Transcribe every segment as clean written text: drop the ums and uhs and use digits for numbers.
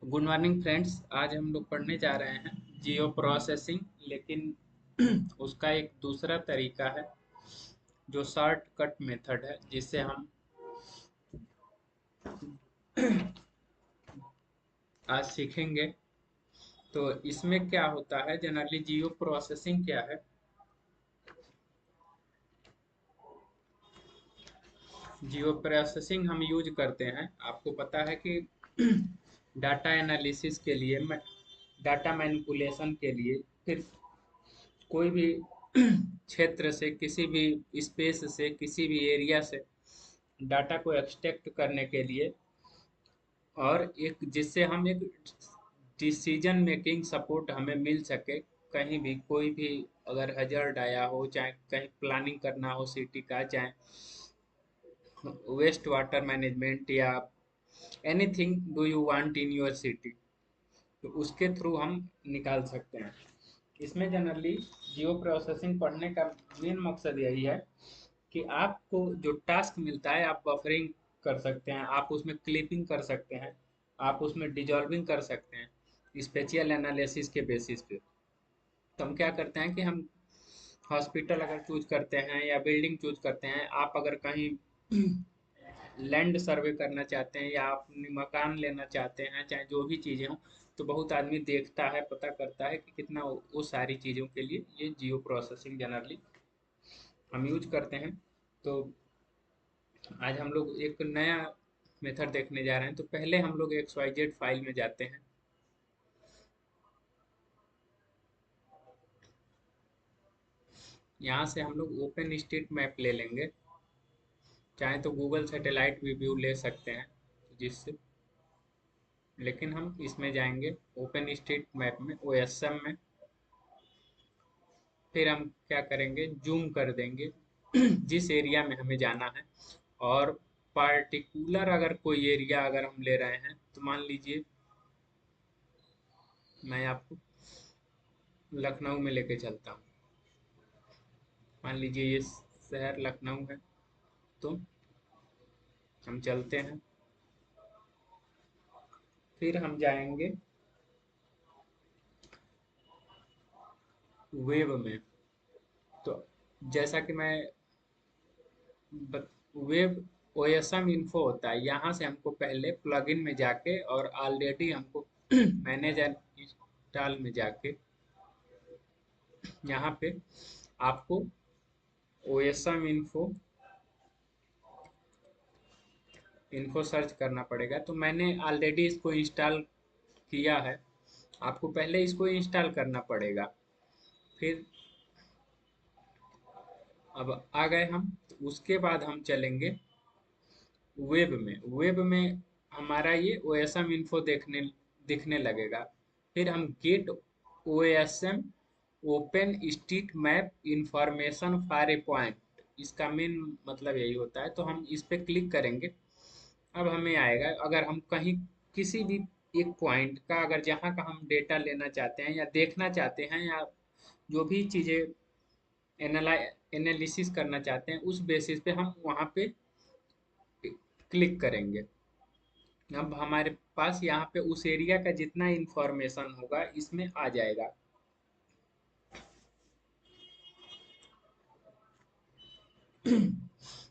Good morning friends. आज हम लोग पढ़ने जा रहे हैं जियो प्रोसेसिंग, लेकिन उसका एक दूसरा तरीका है जो शॉर्टकट मेथड है, जिससे हम आज सीखेंगे। तो इसमें क्या होता है, जनरली जियो प्रोसेसिंग क्या है? जियो प्रोसेसिंग हम यूज करते हैं, आपको पता है कि डाटा एनालिसिस के लिए, डाटा मैनिपुलेशन के लिए, फिर कोई भी क्षेत्र से, किसी भी स्पेस से, किसी भी एरिया से डाटा को एक्सट्रैक्ट करने के लिए, और एक जिससे हम एक डिसीजन मेकिंग सपोर्ट हमें मिल सके। कहीं भी कोई भी अगर हजर्ड आया हो, चाहे कहीं प्लानिंग करना हो सिटी का, चाहे वेस्ट वाटर मैनेजमेंट, या anything do you want in your city, तो उसके थ्रू हम निकाल सकते हैं। इसमें जनरली जियो प्रोसेसिंग पढ़ने का मेन मकसद यही है कि आपको जो टास्क मिलता है, आप बफरिंग कर सकते हैं, आप उसमें क्लिपिंग कर सकते हैं, आप उसमें डिजॉल्विंग कर सकते हैं स्पेशियल एनालिसिस के बेसिस पे। तो हम क्या करते हैं कि हम हॉस्पिटल अगर चूज करते हैं या बिल्डिंग चूज करते हैं, आप अगर कहीं लैंड सर्वे करना चाहते हैं या आप मकान लेना चाहते हैं, चाहे जो भी चीज़ें हों, तो बहुत आदमी देखता है, पता करता है कि कितना वो सारी चीज़ों के लिए ये जियो प्रोसेसिंग जनरली हम यूज करते हैं। तो आज हम लोग एक नया मेथड देखने जा रहे हैं। तो पहले हम लोग XYZ फाइल में जाते हैं। यहाँ से हम लोग ओपन स्ट्रीट मैप ले लेंगे, चाहे तो गूगल सैटेलाइट भी व्यू ले सकते हैं जिससे, लेकिन हम इसमें जाएंगे ओपन स्ट्रीट मैप में, OSM में। फिर हम क्या करेंगे, जूम कर देंगे जिस एरिया में हमें जाना है। और पार्टिकुलर अगर कोई एरिया अगर हम ले रहे हैं, तो मान लीजिए मैं आपको लखनऊ में लेके चलता हूँ। मान लीजिए ये शहर लखनऊ है, तो हम चलते हैं। फिर हम जाएंगे वेब में। तो जैसा कि मैं वेब OSM इन्फो होता है, यहाँ से हमको पहले प्लगइन में जाके और ऑलरेडी हमको मैनेज एंड इंस्टॉल में जाके यहाँ पे आपको OSM इन्फो सर्च करना पड़ेगा। तो मैंने ऑलरेडी इसको इंस्टॉल किया है, आपको पहले इसको इंस्टॉल करना पड़ेगा। फिर अब आ गए हम, तो उसके बाद हम चलेंगे वेब में। वेब में हमारा ये OSM इन्फो दिखने लगेगा। फिर हम get OSM open street map information for a point, इसका मेन मतलब यही होता है। तो हम इस पे क्लिक करेंगे। अब हमें आएगा, अगर हम कहीं किसी भी एक पॉइंट का, अगर जहाँ का हम डेटा लेना चाहते हैं या देखना चाहते हैं, या जो भी चीज़ें एनालिसिस करना चाहते हैं, उस बेसिस पे हम वहाँ पे क्लिक करेंगे। अब हमारे पास यहाँ पे उस एरिया का जितना इंफॉर्मेशन होगा इसमें आ जाएगा।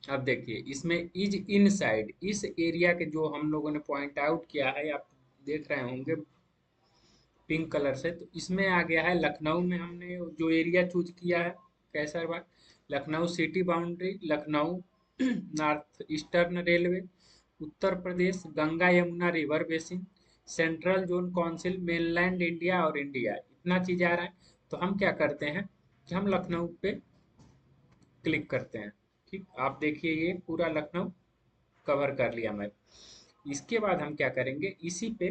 अब देखिए, इसमें इज इनसाइड, इस एरिया के जो हम लोगों ने पॉइंट आउट किया है, आप देख रहे होंगे पिंक कलर से, तो इसमें आ गया है लखनऊ में। हमने जो एरिया चूज किया है, Kaiser Bagh, Lucknow city boundary, Lucknow north eastern railway, Uttar Pradesh Ganga Yamuna river basin, central zone council, mainland India और इंडिया, इतना चीज आ रहा है। तो हम क्या करते हैं कि हम लखनऊ पे क्लिक करते हैं। ठीक, आप देखिए ये पूरा लखनऊ कवर कर लिया मैं। इसके बाद हम क्या करेंगे, इसी पे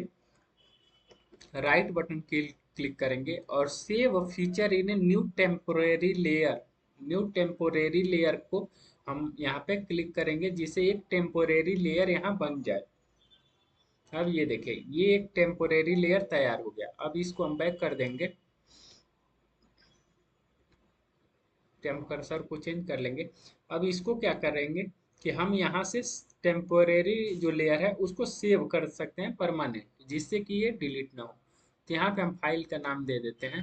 राइट बटन क्लिक करेंगे और save feature in a new temporary layer. New temporary layer को हम यहाँ पे क्लिक करेंगे, जिससे एक टेम्पोरेरी लेयर यहाँ बन जाए। अब ये देखिए, ये एक टेम्पोरेरी लेयर तैयार हो गया। अब इसको हम बैक कर देंगे, टेम्प कर्सर को चेंज कर लेंगे। अब इसको क्या करेंगे कि हम यहाँ से टेम्पोरेरी जो लेयर है उसको सेव कर सकते हैं परमानेंट। जिससे कि ये डिलीट ना हो। तो यहाँ पे हम फाइल का नाम दे देते हैं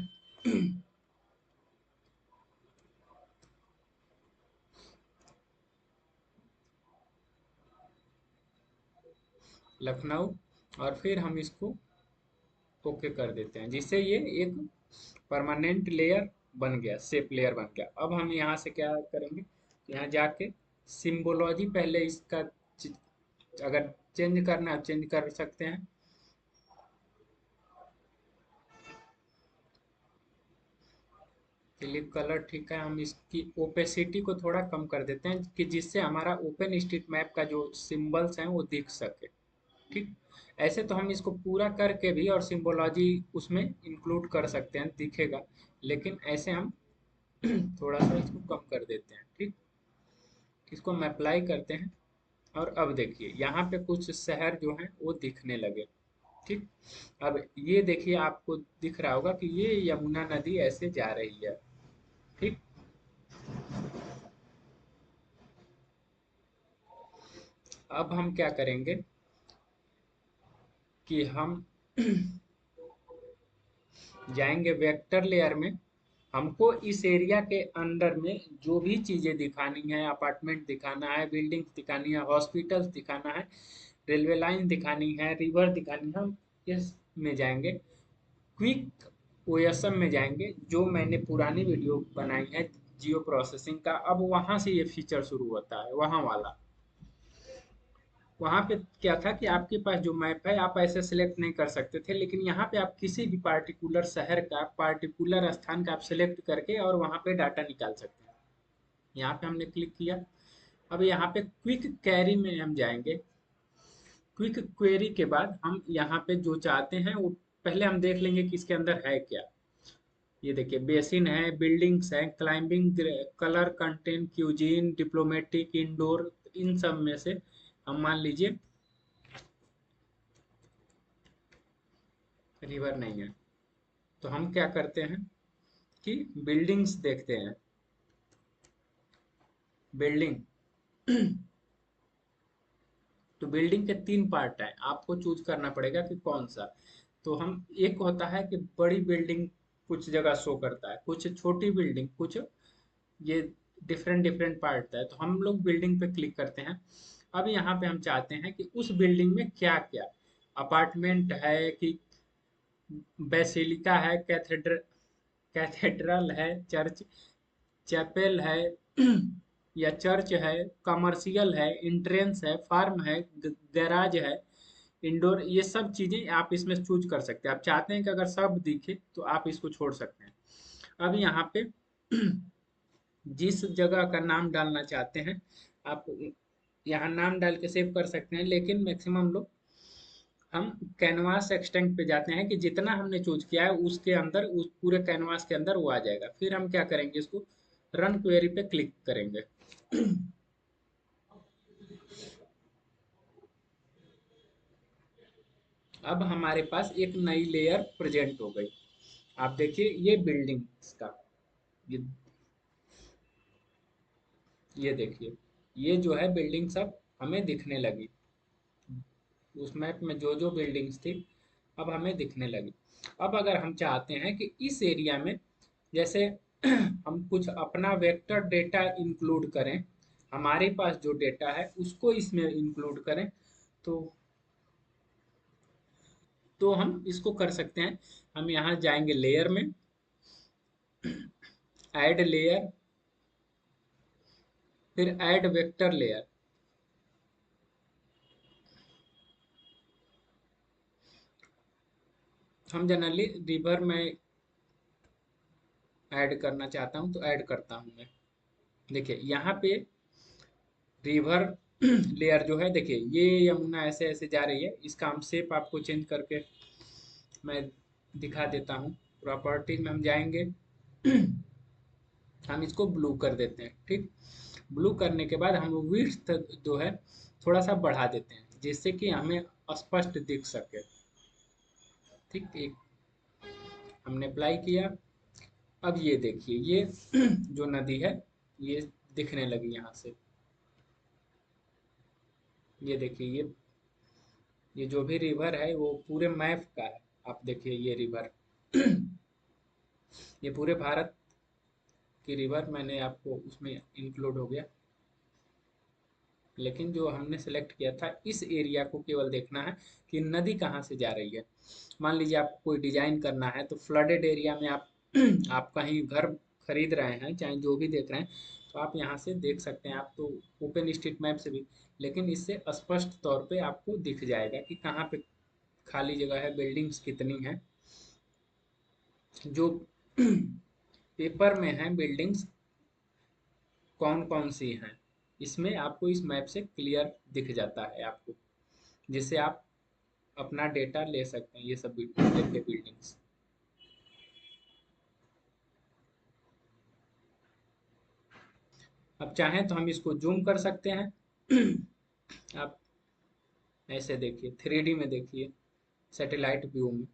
लखनऊ, और फिर हम इसको ओके कर देते हैं, जिससे ये एक परमानेंट लेयर बन गया, शेप लेयर बन गया। अब हम यहाँ से क्या करेंगे, यहाँ जाके सिम्बोलॉजी पहले इसका अगर चेंज करना है चेंज कर सकते हैं। क्लिक कलर, ठीक है, हम इसकी ओपेसिटी को थोड़ा कम कर देते हैं कि जिससे हमारा ओपन स्ट्रीट मैप का जो सिंबल्स हैं वो दिख सके। ठीक, ऐसे तो हम इसको पूरा करके भी और सिंबोलॉजी उसमें इंक्लूड कर सकते हैं, दिखेगा, लेकिन ऐसे हम थोड़ा सा इसको कम कर देते हैं। ठीक, इसको हम अप्लाई करते हैं, और अब देखिए यहाँ पे कुछ शहर जो हैं वो दिखने लगे। ठीक, अब ये देखिए आपको दिख रहा होगा कि ये यमुना नदी ऐसे जा रही है। ठीक, अब हम क्या करेंगे कि हम जाएंगे वेक्टर लेयर में। हमको इस एरिया के अंदर में जो भी चीजें दिखानी है, अपार्टमेंट दिखाना है, बिल्डिंग्स दिखानी है, हॉस्पिटल्स दिखाना है, रेलवे लाइन दिखानी है, रिवर दिखानी है, हम इस में जाएंगे। क्विक ओएसएम में जाएंगे, जो मैंने पुरानी वीडियो बनाई है जियो प्रोसेसिंग का, अब वहां से ये फीचर शुरू होता है, वहां वाला। वहां पे क्या था कि आपके पास जो मैप है आप ऐसे सिलेक्ट नहीं कर सकते थे, लेकिन यहाँ पे आप किसी भी पार्टिकुलर शहर का, पार्टिकुलर स्थान का आप सिलेक्ट करके और वहां पे डाटा निकाल सकते हैं। यहाँ पे हमने क्लिक किया। अब यहाँ पे क्विक कैरी में हम जाएंगे। क्विक क्वेरी के बाद हम यहाँ पे जो चाहते हैं वो पहले हम देख लेंगे कि इसके अंदर है क्या। ये देखिए बेसिन है, बिल्डिंग्स है, climbing, colour, content, cuisine, diplomatic, indoor, इन सब में से हम मान लीजिए रिवर नहीं है, तो हम क्या करते हैं कि बिल्डिंग्स देखते हैं। बिल्डिंग, तो बिल्डिंग के तीन पार्ट है, आपको चूज करना पड़ेगा कि कौन सा। तो हम, एक होता है कि बड़ी बिल्डिंग कुछ जगह शो करता है, कुछ छोटी बिल्डिंग, कुछ ये डिफरेंट डिफरेंट पार्ट है, तो हम लोग बिल्डिंग पे क्लिक करते हैं। अब यहाँ पे हम चाहते हैं कि उस बिल्डिंग में क्या क्या अपार्टमेंट है, कि बेसिलिका है, कैथेड्रल, कैथेड्रल है, चर्च, चैपेल है या चर्च है, कमर्शियल है, इंट्रेंस है, फार्म है, गैराज है, इंडोर, ये सब चीजें आप इसमें चूज कर सकते हैं। आप चाहते हैं कि अगर सब दिखे तो आप इसको छोड़ सकते हैं। अब यहाँ पे जिस जगह का नाम डालना चाहते हैं आप यहाँ नाम डाल के सेव कर सकते हैं, लेकिन मैक्सिमम लोग हम कैनवास एक्सटेंट पे जाते हैं कि जितना हमने चूज किया है उसके अंदर, उस पूरे कैनवास के अंदर वो आ जाएगा। फिर हम क्या करेंगे, इसको रन क्वेरी पे क्लिक करेंगे। अब हमारे पास एक नई लेयर प्रेजेंट हो गई। आप देखिए ये बिल्डिंग्स का, ये ये देखिए, ये जो है बिल्डिंग सब हमें दिखने लगी। उस मैप में जो जो बिल्डिंग्स थी अब हमें दिखने लगी। अब अगर हम चाहते हैं कि इस एरिया में जैसे हम कुछ अपना वेक्टर डेटा इंक्लूड करें, हमारे पास जो डेटा है उसको इसमें इंक्लूड करें, तो हम इसको कर सकते हैं। हम यहाँ जाएंगे लेयर में, ऐड लेयर, फिर ऐड वेक्टर लेयर। हम जनरली रिवर में ऐड करना चाहता हूँ तो ऐड करता हूँ मैं। देखिए यहाँ पे रिवर लेयर जो है, देखिए ये यमुना ऐसे ऐसे जा रही है, इसका हम शेप आपको चेंज करके मैं दिखा देता हूँ। प्रॉपर्टीज में हम जाएंगे, हम इसको ब्लू कर देते हैं। ठीक, ब्लू करने के बाद हम विड्थ जो है थोड़ा सा बढ़ा देते हैं, जिससे कि हमें स्पष्ट दिख सके। ठीक, एक हमने अप्लाई किया। अब ये देखिए ये जो नदी है ये दिखने लगी यहाँ से। ये देखिए ये ये जो भी रिवर है वो पूरे मैप का है। आप देखिए ये रिवर ये पूरे भारत की रिवर मैंने आपको उसमें इंक्लूड हो गया। लेकिन जो हमने सेलेक्ट किया था इस एरिया को केवल देखना है कि नदी कहाँ से जा रही है। मान लीजिए आपको कोई डिजाइन करना है तो फ्लडेड एरिया में आप आप कहीं घर खरीद रहे हैं चाहे जो भी देख रहे हैं तो आप यहाँ से देख सकते हैं। आप तो ओपन स्ट्रीट मैप से भी, लेकिन इससे स्पष्ट तौर पे आपको दिख जाएगा कि कहाँ पे खाली जगह है, बिल्डिंग्स कितनी हैं। जो पेपर में है बिल्डिंग्स कौन कौन सी हैं, इसमें आपको इस मैप से क्लियर दिख जाता है आपको, जिससे आप अपना डेटा ले सकते हैं। ये सब बिल्डिंग्स अब चाहें तो हम इसको जूम कर सकते हैं। आप ऐसे देखिए, 3D में देखिए, सैटेलाइट व्यू में।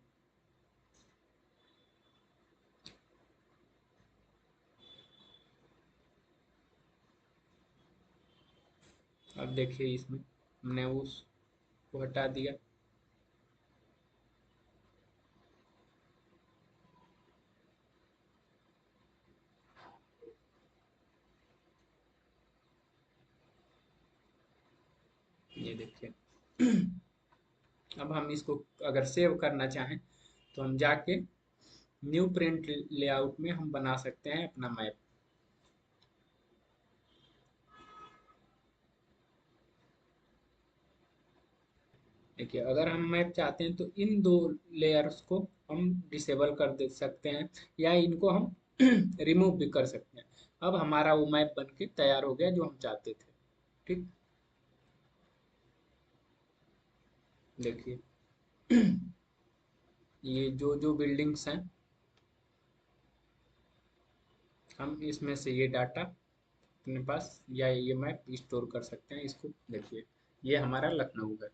अब देखिए इसमें हमने उसको हटा दिया। ये देखिए अब हम इसको अगर सेव करना चाहें तो हम जाके न्यू प्रिंट लेआउट में हम बना सकते हैं अपना मैप। देखिए अगर हम मैप चाहते हैं तो इन दो लेयर्स को हम डिसेबल कर दे सकते हैं या इनको हम रिमूव भी कर सकते हैं। अब हमारा वो मैप बन के तैयार हो गया जो हम चाहते थे। ठीक, देखिए ये जो जो बिल्डिंग्स हैं हम इसमें से ये डाटा अपने पास या ये मैप स्टोर कर सकते हैं। इसको देखिए, ये हमारा लखनऊ है।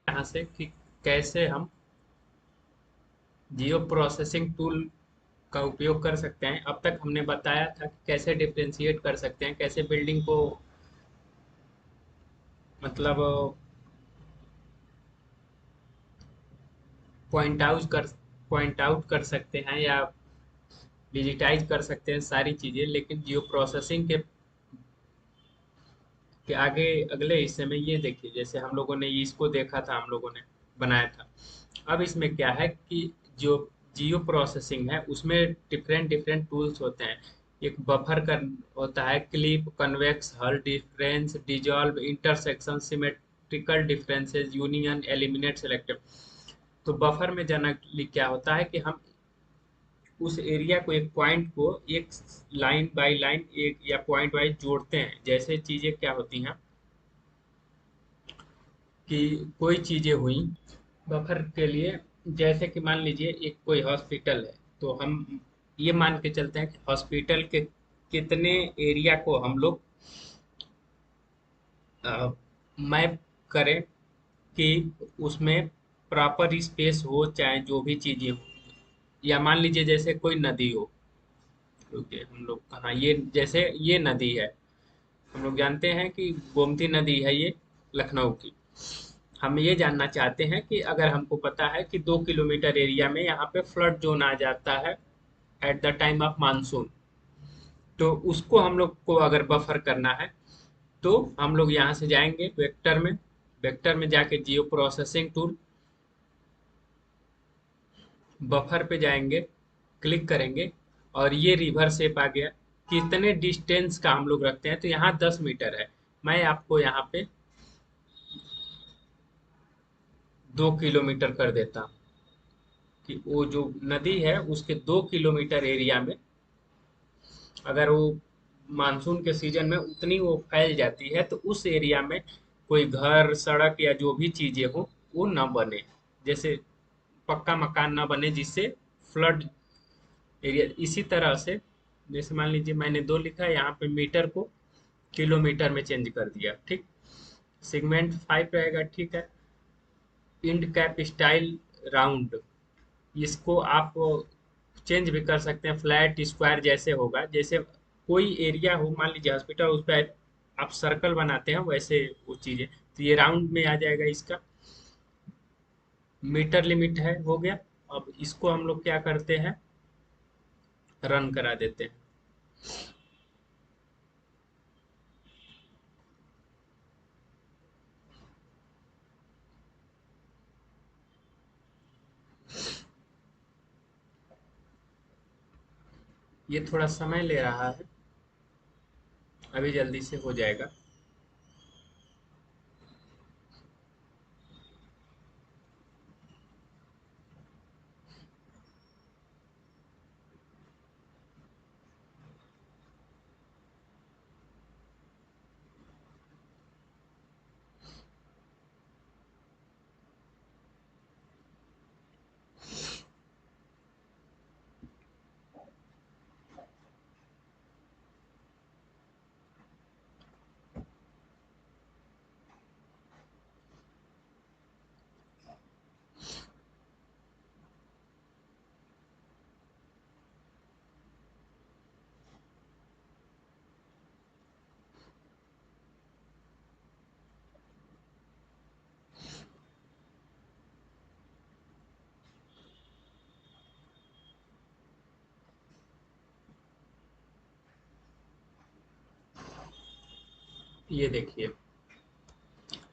यहाँ से कि कैसे हम जियो प्रोसेसिंग टूल का उपयोग कर सकते हैं। अब तक हमने बताया था कि कैसे डिफरेंशिएट कर सकते हैं, कैसे बिल्डिंग को मतलब पॉइंट आउट कर पॉइंट आउट कर सकते हैं या डिजिटाइज कर सकते हैं सारी चीजें। लेकिन जियो प्रोसेसिंग के आगे अगले हिस्से में ये देखिए, जैसे हम लोगों ने इसको देखा था, हम लोगों ने बनाया था। अब इसमें क्या है कि जो जियो प्रोसेसिंग है उसमें डिफरेंट डिफरेंट टूल्स होते हैं। एक बफर कर होता है, क्लिप, कन्वेक्स, हल, difference, dissolve, intersection, symmetrical differences, union, eliminate, selective. तो बफर में जनरली क्या होता है कि हम उस एरिया को, एक पॉइंट को एक लाइन बाय लाइन एक या पॉइंट वाइज जोड़ते हैं। जैसे चीजें क्या होती हैं कि कोई चीजें हुई बफर के लिए, जैसे कि मान लीजिए एक कोई हॉस्पिटल है तो हम ये मान के चलते हैं कि हॉस्पिटल के कितने एरिया को हम लोग मैप करें कि उसमें प्रॉपर स्पेस हो, चाहे जो भी चीजें हो। या मान लीजिए जैसे कोई नदी हो, ओके हम लोग कहाँ, ये जैसे ये नदी है, हम लोग जानते हैं कि गोमती नदी है ये लखनऊ की। हम ये जानना चाहते हैं कि अगर हमको पता है कि 2 किलोमीटर एरिया में यहाँ पे फ्लड जोन आ जाता है at the time of monsoon, तो उसको हम लोग को अगर बफर करना है तो हम लोग यहाँ से जाएंगे वेक्टर में। वेक्टर में जाके जियो प्रोसेसिंग टूल, बफर पे जाएंगे, क्लिक करेंगे और ये रिवर शेप आ गया। कितने डिस्टेंस का हम लोग रखते हैं तो यहाँ 10 मीटर है। मैं आपको यहाँ पे 2 किलोमीटर कर देता हूँ कि वो जो नदी है उसके 2 किलोमीटर एरिया में अगर वो मानसून के सीजन में उतनी वो फैल जाती है तो उस एरिया में कोई घर, सड़क या जो भी चीजें हो वो ना बने। जैसे पक्का मकान ना बने जिससे फ्लड एरिया। इसी तरह से जैसे मान लीजिए मैंने 2 लिखा है, यहाँ पे मीटर को किलोमीटर में चेंज कर दिया। ठीक, सेगमेंट 5 रहेगा। ठीक है, इंड कैप स्टाइल राउंड, इसको आप चेंज भी कर सकते हैं, फ्लैट स्क्वायर जैसे होगा। जैसे कोई एरिया हो, मान लीजिए हॉस्पिटल, उस पर आप सर्कल बनाते हैं वैसे वो चीजें, तो ये राउंड में आ जाएगा। इसका मीटर लिमिट है, हो गया। अब इसको हम लोग क्या करते हैं, रन करा देते हैं। ये थोड़ा समय ले रहा है, अभी जल्दी से हो जाएगा। ये देखिए,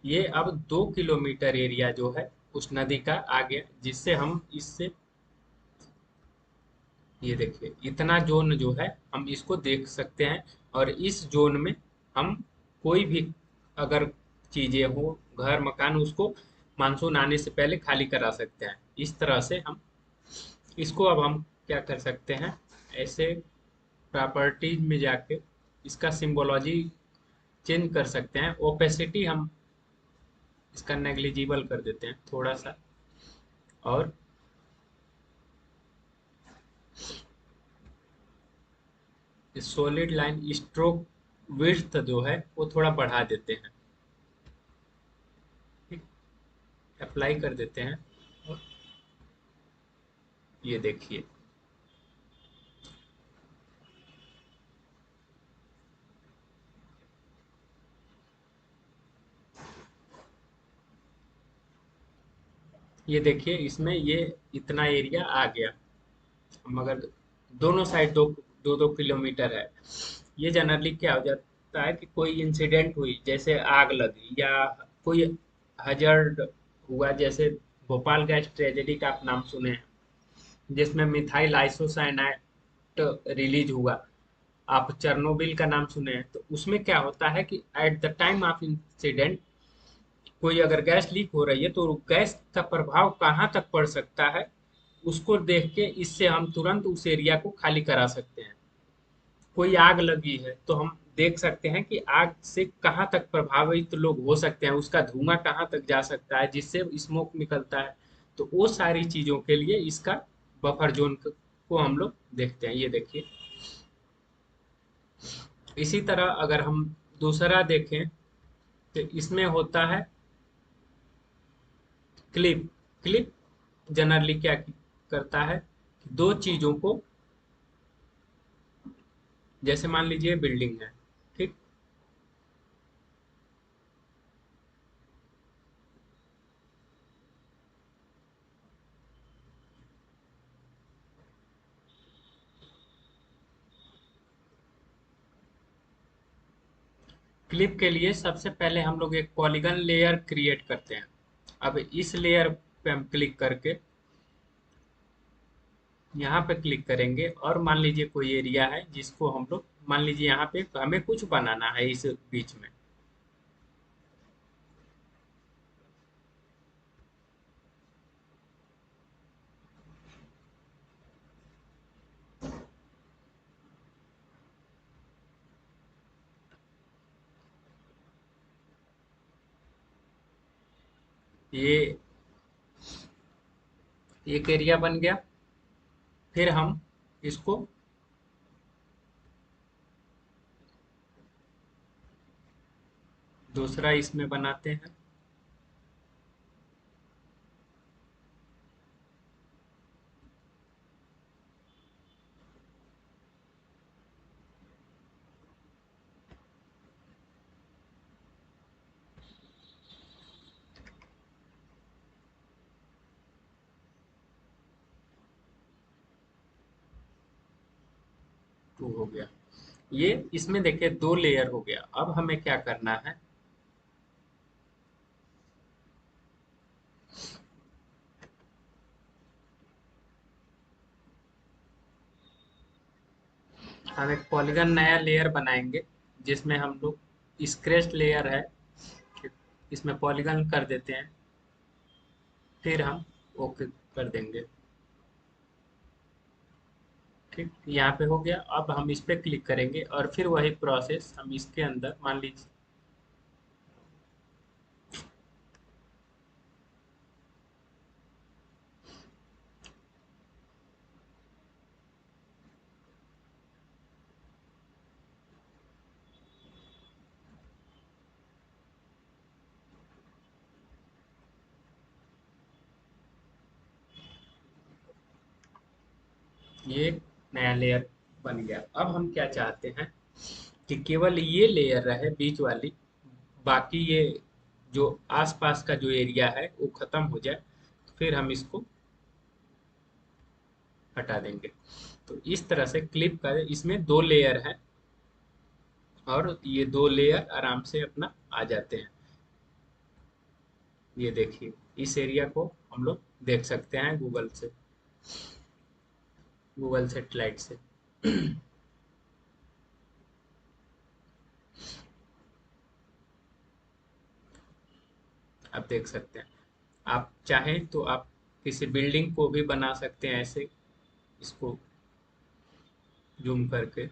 ये अब 2 किलोमीटर एरिया जो है उस नदी का आ गया, जिससे हम इससे, ये देखिए इतना जोन जो है हम इसको देख सकते हैं। और इस जोन में हम कोई भी अगर चीजें हो, घर मकान, उसको मानसून आने से पहले खाली करा सकते हैं। इस तरह से हम इसको, अब हम क्या कर सकते हैं, ऐसे प्रॉपर्टीज में जाके इसका सिंबोलॉजी चेंज कर सकते हैं। ओपेसिटी हम इसका नेग्लिजिबल कर देते हैं थोड़ा सा, और सॉलिड लाइन स्ट्रोक विड्थ जो है वो थोड़ा बढ़ा देते हैं। ठीक, अप्लाई कर देते हैं। और ये देखिए, ये देखिए इसमें ये इतना एरिया आ गया। हम अगर दोनों साइड दो दो दो किलोमीटर है, ये जनरली क्या हो जाता है कि कोई इंसिडेंट हुई, जैसे आग लगी या कोई हजर्ड हुआ, जैसे भोपाल गैस ट्रेजेडी का आप नाम सुने हैं, जिसमें मिथाइल आइसोसाइनाइट रिलीज हुआ। आप चेरनोबिल का नाम सुने हैं, तो उसमें क्या होता है कि at the time of incident कोई अगर गैस लीक हो रही है तो गैस का प्रभाव कहाँ तक पड़ सकता है, उसको देख के इससे हम तुरंत उस एरिया को खाली करा सकते हैं। कोई आग लगी है तो हम देख सकते हैं कि आग से कहाँ तक प्रभावित लोग हो सकते हैं, उसका धुआं कहाँ तक जा सकता है, जिससे स्मोक निकलता है। तो वो सारी चीजों के लिए इसका बफर जोन को हम लोग देखते हैं। ये देखिए, इसी तरह अगर हम दूसरा देखें तो इसमें होता है क्लिप। क्लिप जनरली क्या करता है कि दो चीजों को, जैसे मान लीजिए बिल्डिंग है, ठीक, क्लिप के लिए सबसे पहले हम लोग एक पॉलीगन लेयर क्रिएट करते हैं। अब इस लेयर पे हम क्लिक करके यहाँ पे क्लिक करेंगे, और मान लीजिए कोई एरिया है जिसको हम लोग, मान लीजिए यहाँ पे हमें कुछ बनाना है इस बीच में। ये एक एरिया बन गया। फिर हम इसको दूसरा इसमें बनाते हैं। 2 हो गया। ये इसमें देखिए 2 लेयर हो गया। अब हमें क्या करना है, हम एक पॉलीगन नया लेयर बनाएंगे जिसमें हम लोग स्क्रैच लेयर है, इसमें पॉलीगन कर देते हैं, फिर हम ओके कर देंगे। ठीक, यहाँ पे हो गया। अब हम इस पे क्लिक करेंगे और फिर वही प्रोसेस हम इसके अंदर मान लीजिए, ये एक नया लेयर बन गया। अब हम क्या चाहते हैं कि केवल ये लेयर रहे बीच वाली, बाकी ये जो आसपास का जो एरिया है वो खत्म हो जाए, फिर हम इसको हटा देंगे। तो इस तरह से क्लिप का इसमें 2 लेयर हैं और ये 2 लेयर आराम से अपना आ जाते हैं। ये देखिए, इस एरिया को हम लोग देख सकते हैं गूगल से, गूगल सेटेलाइट से। आप देख सकते हैं। आप चाहें तो आप किसी बिल्डिंग को भी बना सकते हैं ऐसे, इसको जूम करके।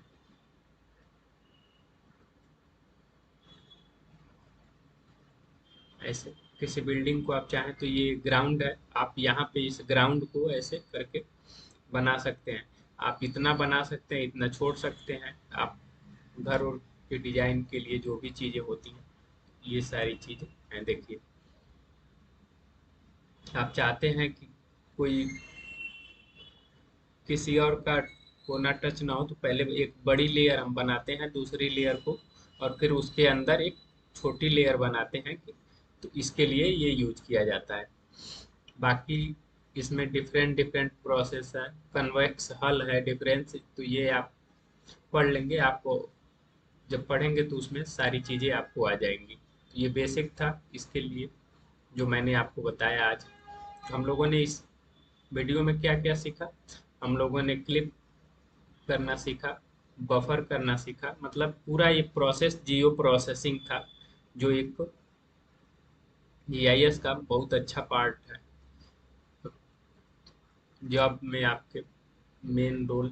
ऐसे किसी बिल्डिंग को आप चाहें तो, ये ग्राउंड है, आप यहाँ पे इस ग्राउंड को ऐसे करके बना सकते हैं। आप इतना बना सकते हैं, इतना छोड़ सकते हैं। आप घर और के डिजाइन के लिए जो भी चीजें होती हैं, ये सारी चीजें हैं। देखिए, आप चाहते हैं कि कोई किसी और का कोना टच ना हो, तो पहले एक बड़ी लेयर हम बनाते हैं दूसरी लेयर को, और फिर उसके अंदर एक छोटी लेयर बनाते हैं कि, तो इसके लिए ये यूज किया जाता है। बाकी इसमें डिफरेंट डिफरेंट प्रोसेस है, कन्वेक्स हल है, डिफरेंस, तो ये आप पढ़ लेंगे। आपको जब पढ़ेंगे तो उसमें सारी चीज़ें आपको आ जाएंगी। तो ये बेसिक था इसके लिए जो मैंने आपको बताया आज। हम लोगों ने इस वीडियो में क्या क्या सीखा, हम लोगों ने क्लिप करना सीखा, बफर करना सीखा, मतलब पूरा ये प्रोसेस जियो प्रोसेसिंग था, जो एक जीआईएस का बहुत अच्छा पार्ट है, जॉब में आपके मेन रोल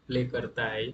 प्ले करता है।